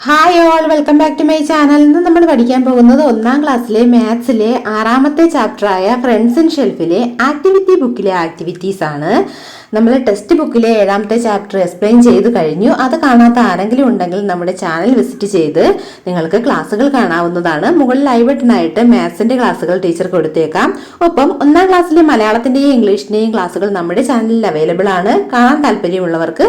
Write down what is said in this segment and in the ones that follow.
Hi all, welcome back to my channel. ഇന്ന് നമ്മൾ പഠിക്കാൻ പോകുന്നത് 1ാം ക്ലാസ്സിലെ മാത്സിലെ 6ാമത്തെ ചാപ്റ്ററായ ഫ്രണ്ട്സ് ഇൻ ഷെൽഫിലെ ആക്ടിവിറ്റി ബുക്കിലെ ആക്ടിവിറ്റീസ് ആണ്. നമ്മൾ ടെക്സ്റ്റ് ബുക്കിലെ 7ാമത്തെ ചാപ്റ്റർ എക്സ്പ്ലെയിൻ ചെയ്ത് കഴിഞ്ഞു. അത് കാണാത്ത ആരെങ്കിലും ഉണ്ടെങ്കിൽ നമ്മുടെ ചാനൽ വിസിറ്റ് ചെയ്ത് നിങ്ങൾക്ക് ക്ലാസ്സുകൾ കാണാവുന്നതാണ്. മുകളിൽ ഐ ബട്ടണായിട്ട് മാത്സിന്റെ ക്ലാസ്സുകൾ ടീച്ചർ കൊടുത്തേക്കാം. ഒപ്പം 1ാം ക്ലാസ്സിലെ മലയാളത്തിന്റെയും ഇംഗ്ലീഷിന്റെയും ക്ലാസ്സുകൾ നമ്മുടെ ചാനലിൽ അവൈലബിൾ ആണ്. കാണാൻ താല്പര്യമുള്ളവർക്ക്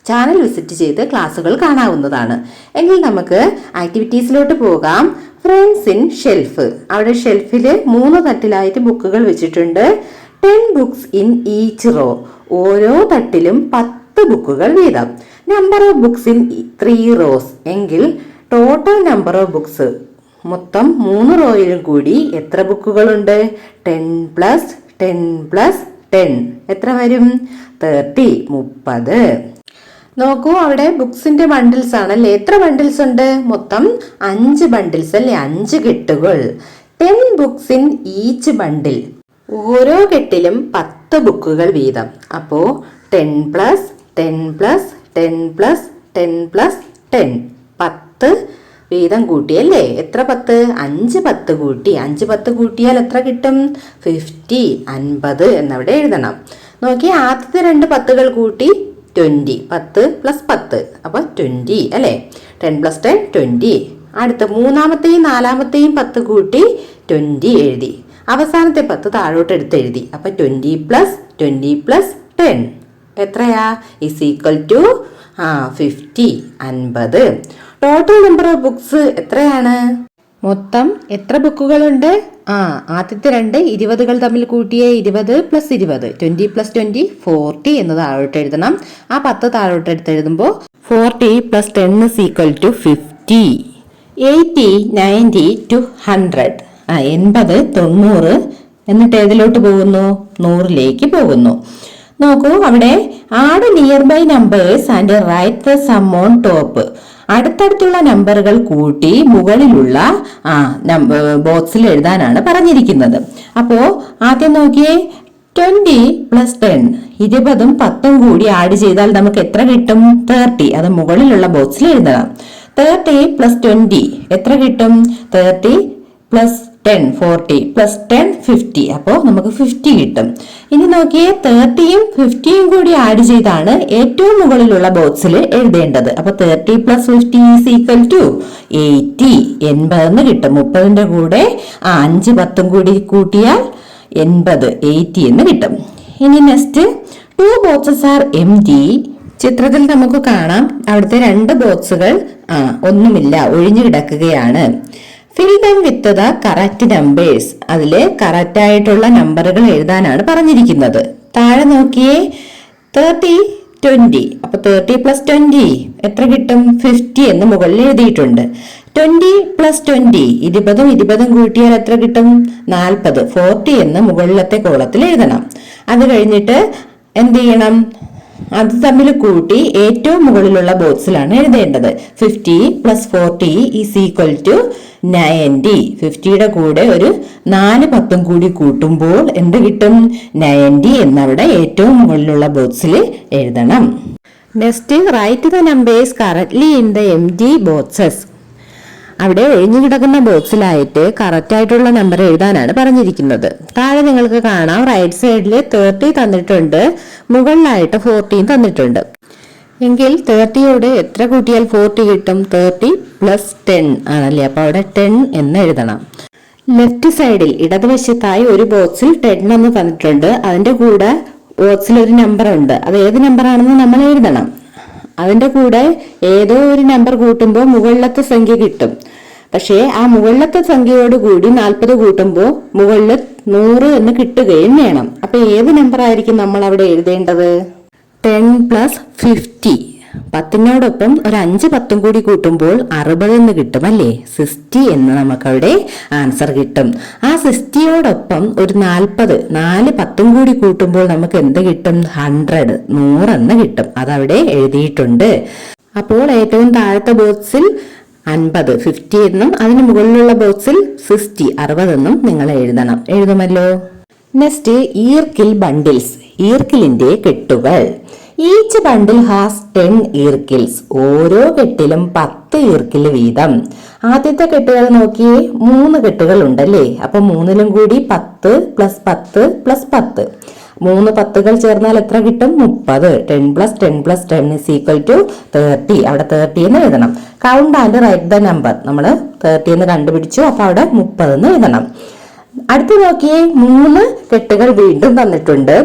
ചാനൽ വിസിറ്റ് ചെയ്ത് ക്ലാസ്സുകൾ കാണാവുന്നതാണ്. എങ്കിൽ നമുക്ക് ആക്ടിവിറ്റീസിലോട്ട് പോകാം. Friends in shelf. അവിടെ ഷെൽഫിൽ 3 തട്ടിലായിട്ട് ബുക്കുകൾ വെച്ചിട്ടുണ്ട്. 10 ബുക്സ് ഇൻ ഈച്ച് റോ. ഓരോ തട്ടിലും 10 ബുക്കുകൾ വീതം. Number of books in 3 rose. എങ്കിൽ ടോട്ടൽ നമ്പർ ഓഫ് ബുക്സ് മൊത്തം 3 റോയിലും കൂടി എത്ര ബുക്കുകളുണ്ട്? 10 പ്ലസ് 10 പ്ലസ് 10 എത്ര വരും? 30. 30. നോക്കൂ, അവിടെ ബുക്സിന്റെ ബണ്ടിൽസ് ആണല്ലേ. എത്ര ബണ്ടിൽസ് ഉണ്ട്? മൊത്തം 5 ബണ്ടിൽസ് അല്ലേ, 5 കെട്ടുകൾ. 10 ബുക്സ് ഇൻ ഈച്ച് ബണ്ടിൽ. ഓരോ കെട്ടിലും 10 ബുക്കുകൾ വീതം. അപ്പോ 10 പ്ലസ് 10 പ്ലസ് 10 പ്ലസ് 10 പ്ലസ് 10 10 വീതം കൂട്ടിയല്ലേ. എത്ര 10? 5 10 കൂട്ടി. 5 10 കൂട്ടിയാൽ എത്ര കിട്ടും? 50. 50 എന്നവിടെ എഴുതണം. നോക്കി, ആദ്യത്തെ 2 10കൾ കൂട്ടി 20. 10 പ്ലസ് 10 അപ്പോൾ 20 അല്ലേ. 10 പ്ലസ് 10 20. അടുത്ത 3ാമത്തെയും 4ാമത്തെയും 10 കൂട്ടി 20 എഴുതി. അവസാനത്തെ 10 താഴോട്ട് എടുത്ത് എഴുതി. അപ്പൊ 20 പ്ലസ് 20 പ്ലസ് 10 എത്രയാ? Is equal to 50. 50. Total number of books എത്രയാണ്? മൊത്തം എത്ര ബുക്കുകളുണ്ട്? ആദ്യത്തെ 2 20കൾ തമ്മിൽ കൂട്ടിയ 20 പ്ലസ് 20 20 പ്ലസ് 20 40 എന്ന് താഴോട്ട് എഴുതണം. ആ 10 താഴോട്ട് എടുത്ത് എഴുതുമ്പോൾ 40 plus 10 is equal to 50. 80 90 to 100. 80 90 എന്നിട്ട് ഏതിലോട്ട് പോകുന്നു? 100ലേക്ക് പോകുന്നു. നോക്കൂ, അവിടെ add near by numbers and write the sum on top. അടുത്തടുത്തുള്ള നമ്പറുകൾ കൂട്ടി മുകളിലുള്ള ബോക്സിൽ എഴുതാനാണ് പറഞ്ഞിരിക്കുന്നത്. അപ്പോ ആദ്യം നോക്കിയേ, 20 പ്ലസ് 10 20ഉം 10ഉം കൂടി ആഡ് ചെയ്താൽ നമുക്ക് എത്ര കിട്ടും? 30. അത് മുകളിലുള്ള ബോക്സിൽ എഴുതണം. 30 പ്ലസ് 20 എത്ര കിട്ടും? 30 പ്ലസ് 10 40 പ്ലസ് 10 50. അപ്പോൾ നമുക്ക് 50 കിട്ടും. ഇനി നോക്കിയേ, 30യും 50യും കൂടി ആഡ് ചെയ്താണ് ഏറ്റവും മുകളിലുള്ള ബോക്സിൽ എഴുതേണ്ടത്. അപ്പൊ 30 പ്ലസ് 50 ഈസ് ഈക്വൽ ടു 80. 80 എന്ന് കിട്ടും. 30ന്റെ കൂടെ 5 10ഉം കൂടി കൂട്ടിയാൽ 80 80 എന്ന് കിട്ടും. ഇനി നെക്സ്റ്റ്, 2 ബോക്സസ് ആർ എംപ്റ്റി. ചിത്രത്തിൽ നമുക്ക് കാണാം അവിടുത്തെ 2 ബോക്സുകൾ ഒന്നുമില്ല, ഒഴിഞ്ഞു കിടക്കുകയാണ്. Fill them with the correct numbers. അതില് കറക്റ്റ് ആയിട്ടുള്ള നമ്പറുകൾ എഴുതാനാണ് പറഞ്ഞിരിക്കുന്നത്. താഴെ നോക്കിയേ, 30 20. അപ്പൊ 30 പ്ലസ് 20 എത്ര കിട്ടും? 50 എന്ന് മുകളിൽ എഴുതിയിട്ടുണ്ട്. 20 പ്ലസ് 20 20ഉം 20ഉം കൂട്ടിയാൽ എത്ര കിട്ടും? 40. 40 എന്ന് മുകളിലത്തെ കോളത്തിൽ എഴുതണം. അത് കഴിഞ്ഞിട്ട് എന്ത് ചെയ്യണം? അത് തമ്മിൽ കൂട്ടി ഏറ്റവും മുകളിലുള്ള ബോക്സിലാണ് എഴുതേണ്ടത്. 50 പ്ലസ് 40 ഈസ് ഈക്വൽ ടു 90. 50യുടെ കൂടെ ഒരു 4 10ഉം കൂടി കൂട്ടുമ്പോൾ എന്ത് കിട്ടും? 90 എന്നവിടെ ഏറ്റവും മുകളിലുള്ള ബോക്സിൽ എഴുതണം. Next, write the numbers correctly in the empty boxes. അവിടെ ഒഴിഞ്ഞു കിടക്കുന്ന ബോക്സിലായിട്ട് കറക്റ്റ് ആയിട്ടുള്ള നമ്പർ എഴുതാനാണ് പറഞ്ഞിരിക്കുന്നത്. താഴെ നിങ്ങൾക്ക് കാണാം, റൈറ്റ് സൈഡിൽ 30 തന്നിട്ടുണ്ട്, മുകളിലായിട്ട് 14 തന്നിട്ടുണ്ട്. എങ്കിൽ 30യോട് എത്ര കൂട്ടിയാൽ 40 കിട്ടും? 30 പ്ലസ് 10 ആണല്ലേ. അപ്പൊ അവിടെ 10 എന്ന് എഴുതണം. ലെഫ്റ്റ് സൈഡിൽ ഇടതുവശത്തായി ഒരു ബോക്സിൽ 10 എന്ന് തന്നിട്ടുണ്ട്. അതിന്റെ കൂടെ ബോക്സിൽ ഒരു നമ്പർ ഉണ്ട്. അത് ഏത് നമ്പർ ആണെന്ന് നമ്മൾ എഴുതണം. അതിന്റെ കൂടെ ഏതോ ഒരു നമ്പർ കൂട്ടുമ്പോൾ മുകളിലത്തെ സംഖ്യ കിട്ടും. പക്ഷേ ആ മുകളിലത്തെ സംഖ്യയോട് കൂടി 40 കൂട്ടുമ്പോൾ മുകളിൽ 100 എന്ന് കിട്ടുകയും വേണം. അപ്പൊ ഏത് നമ്പർ ആയിരിക്കും നമ്മൾ അവിടെ എഴുതേണ്ടത്? 10 പ്ലസ് 50. 10നോടൊപ്പം ഒരു 5 10ഉം കൂടി കൂട്ടുമ്പോൾ 60 എന്ന് കിട്ടും അല്ലേ. 60 എന്ന് നമുക്കവിടെ ആൻസർ കിട്ടും. ആ 60യോടൊപ്പം ഒരു 40 4 10ഉം കൂടി കൂട്ടുമ്പോൾ നമുക്ക് എന്ത് കിട്ടും? 100 എന്ന് കിട്ടും. അതവിടെ എഴുതിയിട്ടുണ്ട്. അപ്പോൾ ഏറ്റവും താഴത്തെ ബോക്സിൽ 50 50 എന്നും അതിന് മുകളിലുള്ള ബോക്സിൽ 60 60 എന്നും നിങ്ങൾ എഴുതണം. എഴുതുമല്ലോ. നെക്സ്റ്റ്, ഈർക്കിൽ ബണ്ടിൽസ്. ഈർക്കിലിന്റെ കെട്ടുകൾ. Each bundle has 10 ഈർക്കിൽസ്. ഓരോ കെട്ടിലും 10 ഈർക്കിൽ വീതം. ആദ്യത്തെ കെട്ടുകൾ നോക്കിയേ, 3 കെട്ടുകൾ ഉണ്ടല്ലേ. അപ്പൊ 3ലും കൂടി 10 + 10 + 10. 3 10കൾ ചേർന്നാൽ എത്ര കിട്ടും? 30. 10 + 10 + 10 = 30. അവിടെ 30 എന്ന് എഴുതണം. Count and write the number. നമ്മൾ 30 എന്ന് കണ്ടുപിടിച്ചു, അപ്പൊ അവിടെ 30 എന്ന് എഴുതണം. അടുത്ത് നോക്കിയേ, 3 കെട്ടുകൾ വീണ്ടും തന്നിട്ടുണ്ട്.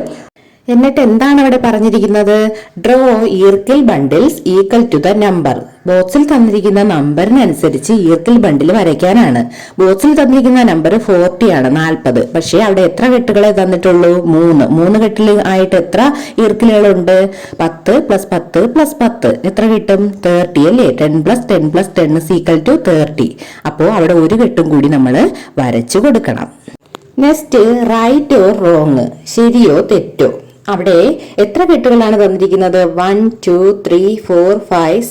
എന്നിട്ട് എന്താണ് അവിടെ പറഞ്ഞിരിക്കുന്നത്? Draw eerkkil bundles equal to the number. ബോക്സിൽ തന്നിരിക്കുന്ന നമ്പറിനനുസരിച്ച് ഈർക്കിൽ ബണ്ടിൽ വരയ്ക്കാനാണ്. ബോക്സിൽ തന്നിരിക്കുന്ന നമ്പർ 40 ആണ്, 40. പക്ഷേ അവിടെ എത്ര കെട്ടുകളെ തന്നിട്ടുള്ളൂ? 3 കെട്ടിൽ ആയിട്ട് എത്ര ഈർക്കിലുകളുണ്ട്? 10 + 10 + 10 എത്ര കിട്ടും? 30 അല്ലേ. 10 + 10 + 10 = 30. അപ്പോ അവിടെ ഒരു കെട്ടും കൂടി നമ്മൾ വരച്ചു കൊടുക്കണം. നെക്സ്റ്റ്, റൈറ്റ് ഓർ റോങ്, ശരിയോ തെറ്റോ. അവിടെ എത്ര കെട്ടുകളാണ് തന്നിരിക്കുന്നത്? 1 2 3 4 5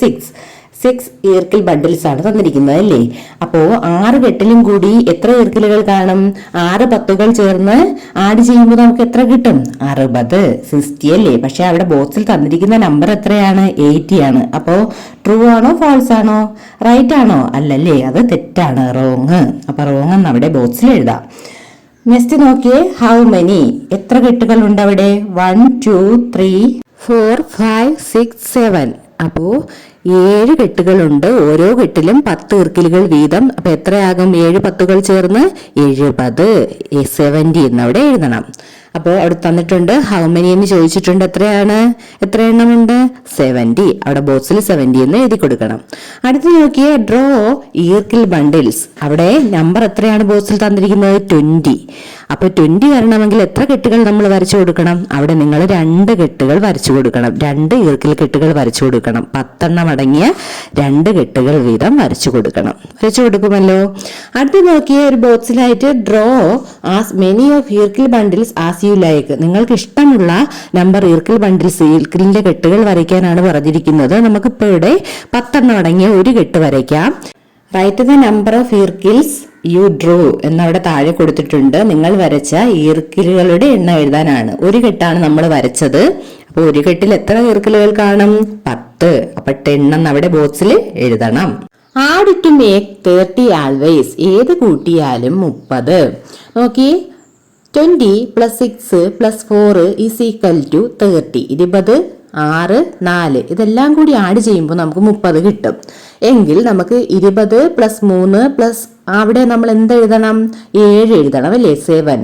6 ഈർക്കിൽ ബണ്ടിൽസ് ആണ് തന്നിരിക്കുന്നത് അല്ലേ. അപ്പോ 6 കെട്ടിലും കൂടി എത്ര ഈർക്കിലുകൾ കാണും? 6 10കൾ ചേർന്ന് ആഡ് ചെയ്യുമ്പോൾ നമുക്ക് എത്ര കിട്ടും? 60, 60 അല്ലേ. പക്ഷെ അവിടെ ബോക്സിൽ തന്നിരിക്കുന്ന നമ്പർ എത്രയാണ്? 80 ആണ്. അപ്പോ ട്രൂ ആണോ ഫാൾസ് ആണോ? റൈറ്റ് ആണോ? അല്ലല്ലേ, അത് തെറ്റാണ്, റോങ്. അപ്പൊ റോങ് എന്ന് അവിടെ ബോക്സിൽ എഴുതാം. നെക്സ്റ്റ് നോക്കിയേ, ഹൗ മെനി, എത്ര കെട്ടുകൾ ഉണ്ട് അവിടെ? 1 2 3 4 5 6 7. അപ്പോ 7 കെട്ടുകളുണ്ട്. ഓരോ കെട്ടിലും 10 ഈർക്കിലുകൾ വീതം. അപ്പൊ എത്രയാകും? 7 10കൾ ചേർന്ന് 70, 70 എന്ന് അവിടെ എഴുതണം. അപ്പോൾ അവിടെ തന്നിട്ടുണ്ട് ഹൗ മെനി എന്ന് ചോദിച്ചിട്ടുണ്ട്. എത്ര എണ്ണമുണ്ട്? 70. അവിടെ ബോക്സിൽ 70 എന്ന് എഴുതി കൊടുക്കണം. അടുത്ത് നോക്കിയേ, ഡ്രോ ഈർക്കിൽ ബണ്ടിൽസ്. അവിടെ നമ്പർ എത്രയാണ് ബോക്സിൽ തന്നിരിക്കുന്നത്? 20. അപ്പൊ 20 വരണമെങ്കിൽ എത്ര കെട്ടുകൾ നമ്മൾ വരച്ചു കൊടുക്കണം? അവിടെ നിങ്ങൾ 2 കെട്ടുകൾ വരച്ചു കൊടുക്കണം. 2 ഈർക്കിൽ കെട്ടുകൾ വരച്ചു കൊടുക്കണം. 10 എണ്ണം അടങ്ങിയ 2 കെട്ടുകൾ വീതം വരച്ചു കൊടുക്കണം. വരച്ചു കൊടുക്കുമല്ലോ. അടുത്ത് നോക്കിയേ, ഒരു ബോക്സിലായിട്ട് ഡ്രോ ആസ് മെനി ഓഫ് ഈർക്കിൽ ബണ്ടിൽസ് ആസ് യു ലൈക്ക്. നിങ്ങൾക്ക് ഇഷ്ടമുള്ള നമ്പർ ഈർക്കിൽ ബണ്ടിൽസ്, ഈർക്കിലിന്റെ കെട്ടുകൾ വരയ്ക്കാനാണ് പറഞ്ഞിരിക്കുന്നത്. നമുക്കിപ്പോ ഇവിടെ 10 എണ്ണം അടങ്ങിയ ഒരു കെട്ട് വരയ്ക്കാം. റൈറ്റ് ദ നമ്പർ ഓഫ് ഈർക്കിൽസ് യു ഡ്രൂ എന്നവിടെ താഴെ കൊടുത്തിട്ടുണ്ട്. നിങ്ങൾ വരച്ച ഈർക്കിലുകളുടെ എണ്ണം എഴുതാനാണ്. ഒരു കെട്ടാണ് നമ്മൾ വരച്ചത്. അപ്പൊ ഒരു കെട്ടിൽ എത്ര ഈർക്കിലുകൾ കാണും? 10. അപ്പൊ 10 എന്ന് അവിടെ ബോക്സിൽ എഴുതണം. Add to make 30 always. ഏത് കൂട്ടിയാലും 30. നോക്കി, 20 + 6 + 4 = 30. 20 6 4 ഇതെല്ലാം കൂടി ആഡ് ചെയ്യുമ്പോൾ നമുക്ക് 30 കിട്ടും. എങ്കിൽ നമുക്ക് 20 + 3 അവിടെ നമ്മൾ എന്തെഴുതണം? 7 എഴുതണം അല്ലേ. 7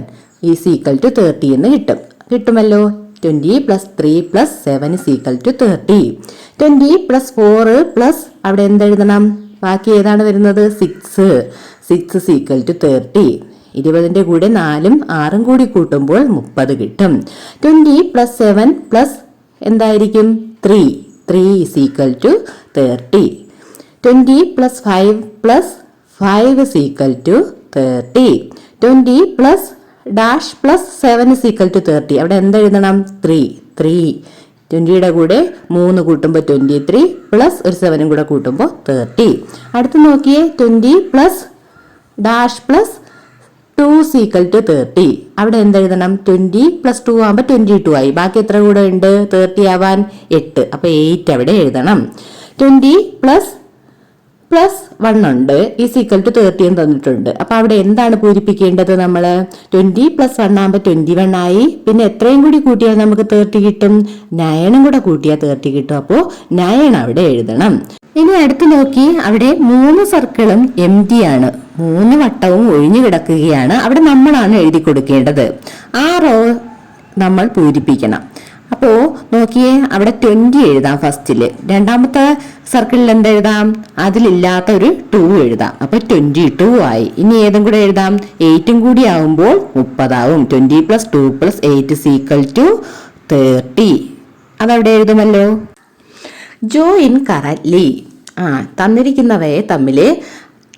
= 30 എന്ന് കിട്ടുമല്ലോ. 20 + 3 + 7 = 30. 20 + 4 അവിടെ എന്തെഴുതണം? ബാക്കി ഏതാണ് വരുന്നത്? 6 = 30. 20ന്റെ കൂടെ 4ഉം 6ഉം കൂടി കൂട്ടുമ്പോൾ 30 കിട്ടും. 20 + 7 എന്തായിരിക്കും? 3 = 30. 20 + 5 + 5 = 30. 20 + -7 = 30. അവിടെ എന്തെഴുതണം? 3 20യുടെ കൂടെ 3 കൂട്ടുമ്പോൾ 23 ഒരു 7ഉം കൂടെ കൂട്ടുമ്പോൾ 30. അടുത്ത് നോക്കിയേ, 20 + -2 = 30. അവിടെ എന്തെഴുതണം? 20 + 2 ആകുമ്പോൾ 22 ആയി. ബാക്കി എത്ര കൂടെ ഉണ്ട്? 30 ആവാൻ 8. അപ്പൊ 8 അവിടെ എഴുതണം. 20 + 1 ഉണ്ട് = 30 എന്ന് തന്നിട്ടുണ്ട്. അപ്പൊ അവിടെ എന്താണ് പൂരിപ്പിക്കേണ്ടത്? നമ്മള് 20 + 1 ആകുമ്പോൾ 21 ആയി. പിന്നെ എത്രയും കൂടി കൂട്ടിയാൽ നമുക്ക് 30 കിട്ടും? 9ഉം കൂടെ കൂട്ടിയാൽ 30 കിട്ടും. അപ്പോ 9 അവിടെ എഴുതണം. ഇനി അടുത്ത് നോക്കി, അവിടെ 3 സർക്കിളും എംപ്റ്റി ആണ്. 3 വട്ടവും ഒഴിഞ്ഞു കിടക്കുകയാണ്. അവിടെ നമ്മളാണ് എഴുതി കൊടുക്കേണ്ടത്. ആ റോ നമ്മൾ പൂരിപ്പിക്കണം. അപ്പോ നോക്കിയേ, അവിടെ 20 എഴുതാം ഫസ്റ്റില്. രണ്ടാമത്തെ സർക്കിളിൽ എന്തെഴുതാം? അതിലില്ലാത്ത ഒരു 2 എഴുതാം. അപ്പൊ 22 ആയി. ഇനി ഏതും കൂടെ എഴുതാം? 8ഉം കൂടി ആവുമ്പോൾ 30 ആവും. 20 + 2 + 8 = 30. അതവിടെ എഴുതുമല്ലോ. Join correctly. തന്നിരിക്കുന്നവയെ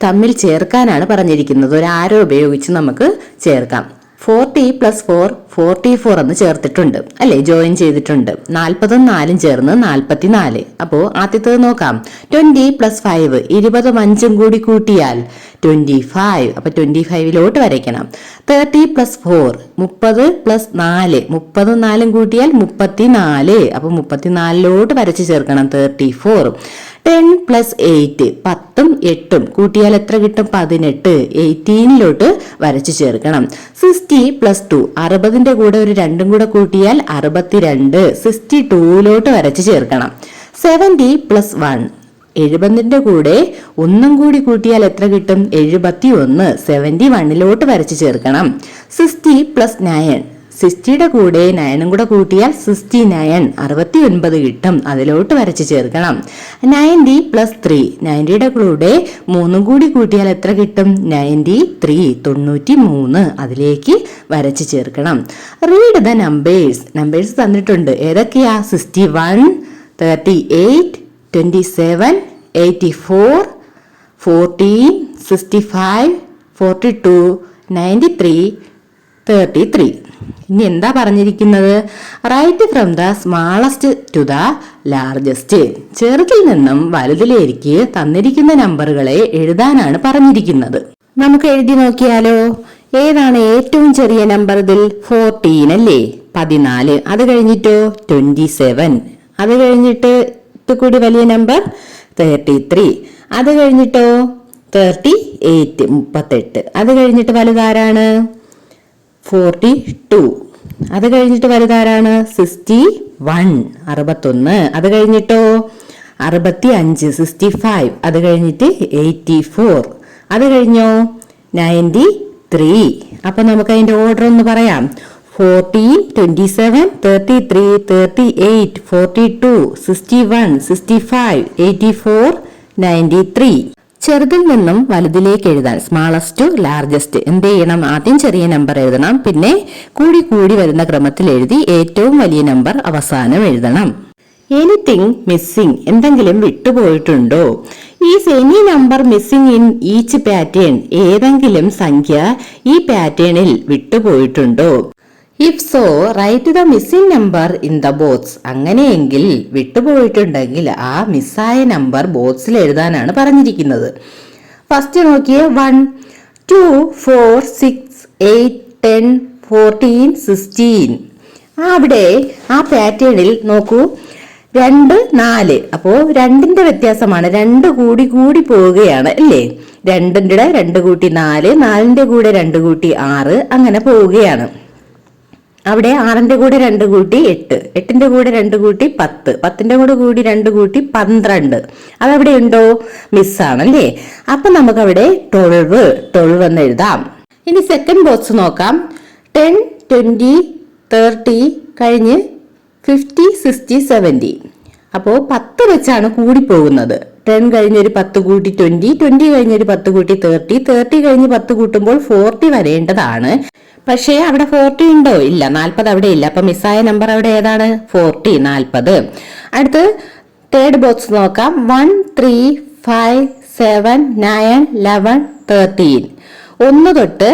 തമ്മിൽ ചേർക്കാനാണ് പറഞ്ഞിരിക്കുന്നത്. ഒരു ആരോ ഉപയോഗിച്ച് നമുക്ക് ചേർക്കാം. 40 + 4 44 എന്ന് ചേർത്തിട്ടുണ്ട് അല്ലെ, ജോയിൻ ചെയ്തിട്ടുണ്ട്. 40ഉം 4ഉം ചേർന്ന് 44. അപ്പോ ആദ്യത്തേത് നോക്കാം. 20 + 5 20ഉം 5ഉം കൂടി കൂട്ടിയാൽ 25. അപ്പൊ 25 വരയ്ക്കണം. 30 + 4 30 + 4 30 4 കൂട്ടിയാൽ 34. അപ്പൊ 34 വരച്ചു ചേർക്കണം. 34. 10 + 8 10ഉം 8ഉം കൂട്ടിയാൽ എത്ര കിട്ടും? 18. 18 വരച്ചു ചേർക്കണം. 60 + 2 60ന്റെ കൂടെ ഒരു 2ഉം കൂടെ കൂട്ടിയാൽ 62. 62 വരച്ചു ചേർക്കണം. 70 + 1 70ന്റെ കൂടെ ഒന്നും കൂടി കൂട്ടിയാൽ എത്ര കിട്ടും? 71. 71 വരച്ചു ചേർക്കണം. 60 + 9 60യുടെ കൂടെ 9ഉം കൂടെ കൂട്ടിയാൽ 69. 69 കിട്ടും. അതിലോട്ട് വരച്ചു ചേർക്കണം. 90 + 3 90യുടെ കൂടെ 3ഉം കൂടി കൂട്ടിയാൽ എത്ര കിട്ടും? 93. 93 അതിലേക്ക് വരച്ചു ചേർക്കണം. റീഡ് ദ നമ്പേഴ്സ് തന്നിട്ടുണ്ട്. ഏതൊക്കെയാ? 61 38 27 84 14 65 42 93 33. ഇനി എന്താ പറഞ്ഞിരിക്കുന്നത്? Write from the smallest to the largest. ചെറുതിൽ നിന്നും വലുതിലേക്ക് തന്നിരിക്കുന്ന നമ്പറുകളെ എഴുതാനാണ് പറഞ്ഞിരിക്കുന്നത്. നമുക്ക് എഴുതി നോക്കിയാലോ. ഏതാണ് ഏറ്റവും ചെറിയ നമ്പർ ഇതിൽ? 14 അല്ലേ? 14. അത് കഴിഞ്ഞിട്ടോ 27. അത് കഴിഞ്ഞിട്ട് കൂടി വലിയ നമ്പർ 33. അത് കഴിഞ്ഞിട്ടോ 38 38. അത് കഴിഞ്ഞിട്ട് വലുതാരാണ്? 42. അത് കഴിഞ്ഞിട്ട് വലുതാരാണ്? 61 61. അത് കഴിഞ്ഞിട്ടോ 65 65. അത് കഴിഞ്ഞിട്ട് 84. അത് കഴിഞ്ഞോ 93. അപ്പൊ നമുക്ക് അതിന്റെ ഓർഡർ ഒന്ന് പറയാം. 14 27 33 38 42 61 65 84 93. ചെറുതിൽ നിന്നും വലുതിലേക്ക് എഴുതാൻ സ്മാളസ്റ്റ് ടു ലാർജസ്റ്റ് എന്ത് ചെയ്യണം? ആദ്യം ചെറിയ നമ്പർ എഴുതണം. പിന്നെ കൂടി വരുന്ന ക്രമത്തിൽ എഴുതി ഏറ്റവും വലിയ നമ്പർ അവസാനം എഴുതണം. എനിത്തിങ് മിസ്സിംഗ് എന്തെങ്കിലും വിട്ടുപോയിട്ടുണ്ടോ? Is any number missing in each pattern ഏതെങ്കിലും സംഖ്യ ഈ പാറ്റേണിൽ വിട്ടുപോയിട്ടുണ്ടോ? If so write the missing number in the box. അങ്ങനെയെങ്കിൽ വിട്ടുപോയിട്ടുണ്ടെങ്കിൽ ആ മിസ്സായ നമ്പർ ബോക്സിൽ എഴുതാനാണ് പറഞ്ഞിരിക്കുന്നത്. ഫസ്റ്റ് നോക്കിയേ. 1 2 4 6 8 10 14 16. അവിടെ ആ പാറ്റേണിൽ നോക്കൂ 2 4. അപ്പോ 2ന്റെ വ്യത്യാസമാണ്. 2 കൂടി പോവുകയാണ് അല്ലേ? 2ന്റെ 2 കൂട്ടി 4 4ന്റെ കൂടെ 2 കൂട്ടി 6 അങ്ങനെ പോവുകയാണ്. അവിടെ 6ന്റെ കൂടെ 2 കൂട്ടി 8 8ന്റെ കൂടെ 2 കൂട്ടി 10 10ന്റെ കൂടി 2 കൂട്ടി 12. അതവിടെ ഉണ്ടോ? മിസ്സാണല്ലേ? അപ്പൊ നമുക്ക് അവിടെ 12 എന്ന് എഴുതാം. ഇനി സെക്കൻഡ് ബോക്സ് നോക്കാം. 10 20 30 കഴിഞ്ഞ് 50 60 70. അപ്പോ 10 വെച്ചാണ് കൂടി പോകുന്നത്. 10 കഴിഞ്ഞൊരു 10 കൂട്ടി 20 20 കഴിഞ്ഞൊരു 10 കൂട്ടി 30 30 കഴിഞ്ഞ് 10 കൂട്ടുമ്പോൾ 40 വരേണ്ടതാണ്. പക്ഷേ അവിടെ 40 ഉണ്ടോ? ഇല്ല. 40 അവിടെ ഇല്ല. അപ്പൊ മിസ്സായ നമ്പർ അവിടെ ഏതാണ്? 40 40. അടുത്ത് തേർഡ് ബോക്സ് നോക്കാം. 1 3 5 7 9 11 13. 1 തൊട്ട്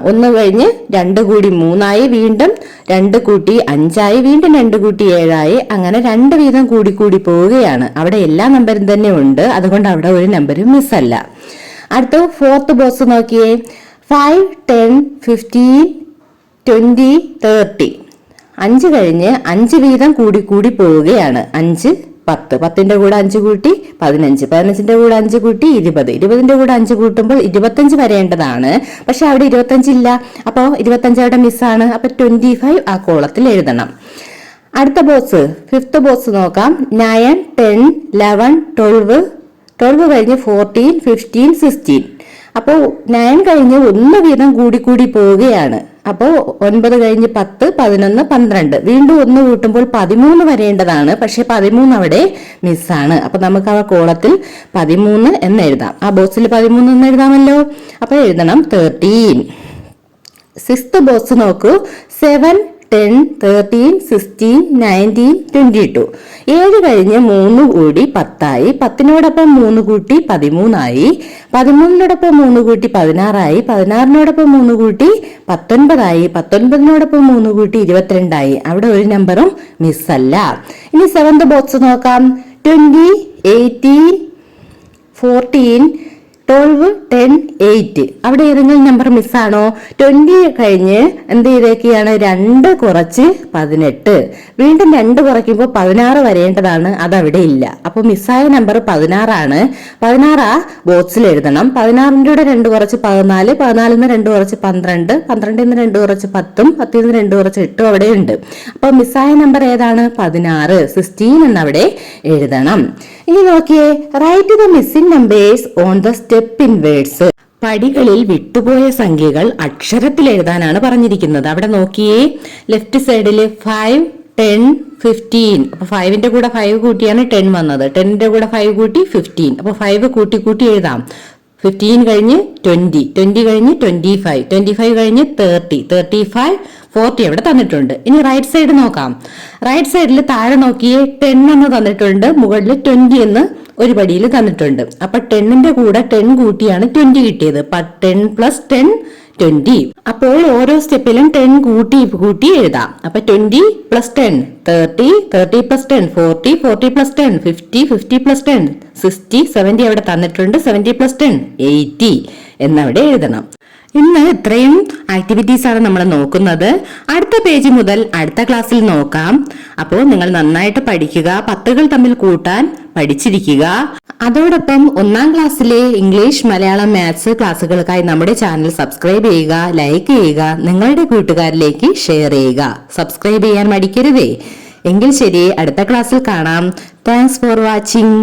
1 കഴിഞ്ഞ് 2 കൂടി 3 ആയി, വീണ്ടും 2 കൂട്ടി 5 ആയി, വീണ്ടും 2 കൂട്ടി 7 ആയി, അങ്ങനെ 2 വീതം കൂടി പോവുകയാണ്. അവിടെ എല്ലാ നമ്പരും തന്നെ ഉണ്ട്. അതുകൊണ്ട് അവിടെ ഒരു നമ്പരും മിസ്സല്ല. അടുത്ത ഫോർത്ത് ബോക്സ് നോക്കിയേ. 5 10 15 20 30. 5 കഴിഞ്ഞ് 5 വീതം കൂടി പോവുകയാണ്. 5 10 10ന്റെ കൂടെ 5 കൂട്ടി 15 15ന്റെ കൂടെ 5 കൂട്ടി 20 20ന്റെ കൂടെ 5 കൂട്ടുമ്പോൾ 25 വരേണ്ടതാണ്. പക്ഷെ അവിടെ 25 ഇല്ല. അപ്പോ 25 അവിടെ മിസ്സാണ്. അപ്പൊ 25 ആ കോളത്തിൽ എഴുതണം. അടുത്ത ബോക്സ് ഫിഫ്ത്ത് ബോക്സ് നോക്കാം. 9 10 11 12 കഴിഞ്ഞ് 14 15 16. അപ്പോ 9 കഴിഞ്ഞ് 1 വീതം കൂടി പോവുകയാണ്. അപ്പോ 9 കഴിഞ്ഞ് 10 11 12 വീണ്ടും 1 കൂട്ടുമ്പോൾ 13 വരേണ്ടതാണ്. പക്ഷെ 13 അവിടെ മിസ്സാണ്. അപ്പൊ നമുക്ക് ആ കോളത്തിൽ 13 എന്ന് എഴുതാം. ആ ബോക്സിൽ 13 എന്ന് എഴുതാമല്ലോ. അപ്പൊ എഴുതണം 13. സിക്സ്ത് ബോക്സ് നോക്കൂ. 7 10 13 16 19 22. 7 കഴിഞ്ഞ് 3 കൂടി 10 ആയി. 10നോടൊപ്പം 3 കൂട്ടി 13 ആയി. 13നോടൊപ്പം 3 കൂട്ടി 16 ആയി. 16നോടൊപ്പം 3 കൂട്ടി 19 ആയി. 19നോടൊപ്പം 3 കൂട്ടി 22 ആയി. അവിടെ ഒരു നമ്പറും മിസ്സല്ല. ഇനി സെവന്ത് ബോക്സ് നോക്കാം. 20 18 14 12, 10, 8. അവിടെ ഏതെങ്കിലും നമ്പർ മിസ്സാണോ? 20 കഴിഞ്ഞ് എന്ത് ചെയ്തേക്കുകയാണ്? 2 കുറച്ച് 18. വീണ്ടും 2 കുറയ്ക്കുമ്പോൾ 16 വരേണ്ടതാണ്, അതവിടെ ഇല്ല. അപ്പൊ മിസ്സായ നമ്പർ 16 ആണ്. 16 ആ ബോക്സിൽ എഴുതണം. 16ന്റെ കൂടെ 2 കുറച്ച് 14, 14ന്ന് 2 കുറച്ച് 12, 12ന്ന് 2 കുറച്ച് 10, 10ന്ന് 2 കുറച്ച് 8 അവിടെ ഉണ്ട്. അപ്പൊ മിസ്സായ നമ്പർ ഏതാണ്? 16, 16 എന്നവിടെ എഴുതണം. ഇനി നോക്കിയേ, write the missing numbers on the step in words. പടികളിൽ വിട്ടുപോയ സംഖ്യകൾ അക്ഷരത്തിൽ എഴുതാനാണ് പറഞ്ഞിരിക്കുന്നത്. അവിടെ നോക്കിയേ, ലെഫ്റ്റ് സൈഡിൽ 5, 10, 15. അപ്പൊ 5ന്റെ കൂടെ 5 കൂട്ടിയാണ് 10 വന്നത്. 10ന്റെ കൂടെ 5 കൂട്ടി 15. അപ്പൊ 5 കൂട്ടി കൂട്ടി എഴുതാം. 15 കഴിഞ്ഞ് 20, 20 കഴിഞ്ഞ് 25, 25 കഴിഞ്ഞ് 30, 35, 40 അവിടെ തന്നിട്ടുണ്ട്. ഇനി റൈറ്റ് സൈഡ് നോക്കാം. റൈറ്റ് സൈഡിൽ താഴെ നോക്കിയേ, 10 എന്ന് തന്നിട്ടുണ്ട്, മുകളിൽ 20 എന്ന് ഒരു പടിയിൽ തന്നിട്ടുണ്ട്. അപ്പൊ 10ന്റെ കൂടെ 10 കൂട്ടിയാണ് 20 കിട്ടിയത്. 10 + 10, 20. അപ്പോൾ ഓരോ സ്റ്റെപ്പിലും 10 കൂട്ടി കൂട്ടി എഴുതാം. അപ്പൊ 20 + 10, 30, 30 + 10, 40, 40 + 10, 50, 50 + 10, 60, 70 അവിടെ തന്നിട്ടുണ്ട്, 70 + 10, 80 എന്നവിടെ എഴുതണം. ഇന്ന് ഇത്രയും ആക്ടിവിറ്റീസ് ആണ് നമ്മൾ നോക്കുന്നത്. അടുത്ത പേജ് മുതൽ അടുത്ത ക്ലാസ്സിൽ നോക്കാം. അപ്പോൾ നിങ്ങൾ നന്നായിട്ട് പഠിക്കുക, 10കൾ തമ്മിൽ കൂട്ടാൻ പഠിച്ചിരിക്കുക. അതോടൊപ്പം 1ാം ക്ലാസ്സിലെ ഇംഗ്ലീഷ്, മലയാളം, മാത്സ് ക്ലാസ്സുകൾക്കായി നമ്മുടെ ചാനൽ സബ്സ്ക്രൈബ് ചെയ്യുക, ലൈക്ക് ചെയ്യുക, നിങ്ങളുടെ കൂട്ടുകാരിലേക്ക് ഷെയർ ചെയ്യുക. സബ്സ്ക്രൈബ് ചെയ്യാൻ മടിക്കരുതേ. എങ്കിൽ ശരി, അടുത്ത ക്ലാസ്സിൽ കാണാം. Thanks for watching.